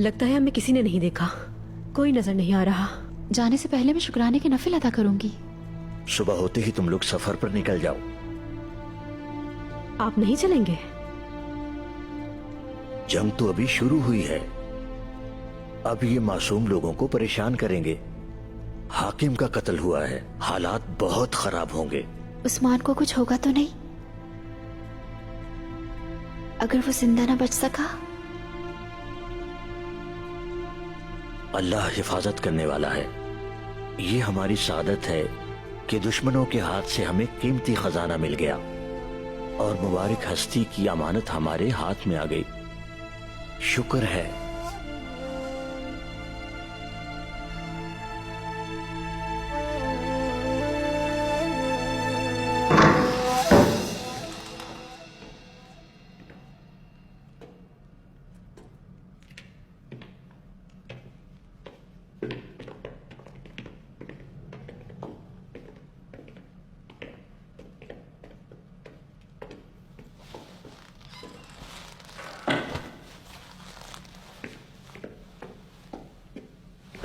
लगता है हमें किसी ने नहीं देखा, कोई नजर नहीं आ रहा। जाने से पहले मैं शुक्राने के नफिल अदा करूंगी। सुबह होते ही तुम लोग सफर पर निकल जाओ। आप नहीं चलेंगे? जंग तो अभी शुरू हुई है, अब ये मासूम लोगों को परेशान करेंगे। हाकिम का कत्ल हुआ है, हालात बहुत खराब होंगे। उस्मान को कुछ होगा तो नहीं? अगर वो जिंदा ना बच सका? अल्लाह हिफाजत करने वाला है। ये हमारी सादत है कि दुश्मनों के हाथ से हमें कीमती खजाना मिल गया और मुबारक हस्ती की अमानत हमारे हाथ में आ गई। शुक्र है।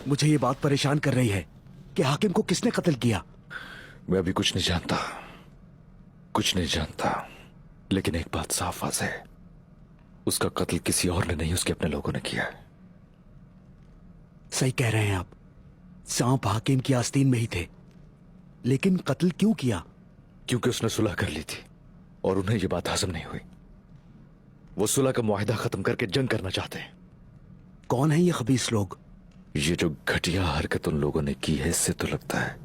मुझे ये बात परेशान कर रही है कि हाकिम को किसने कत्ल किया। मैं अभी कुछ नहीं जानता, कुछ नहीं जानता, लेकिन एक बात साफ वाज़ है, उसका कत्ल किसी और ने नहीं, उसके अपने लोगों ने किया है। सही कह रहे हैं आप, सांप हाकिम की आस्तीन में ही थे, लेकिन कत्ल क्यों किया? क्योंकि उसने सुलह कर ली थी और उन्हें यह बात हजम नहीं हुई। वो सुलह का मुआहिदा खत्म करके जंग करना चाहते हैं। कौन है ये खबीस लोग? ये जो घटिया हरकत उन लोगों ने की है, इससे तो लगता है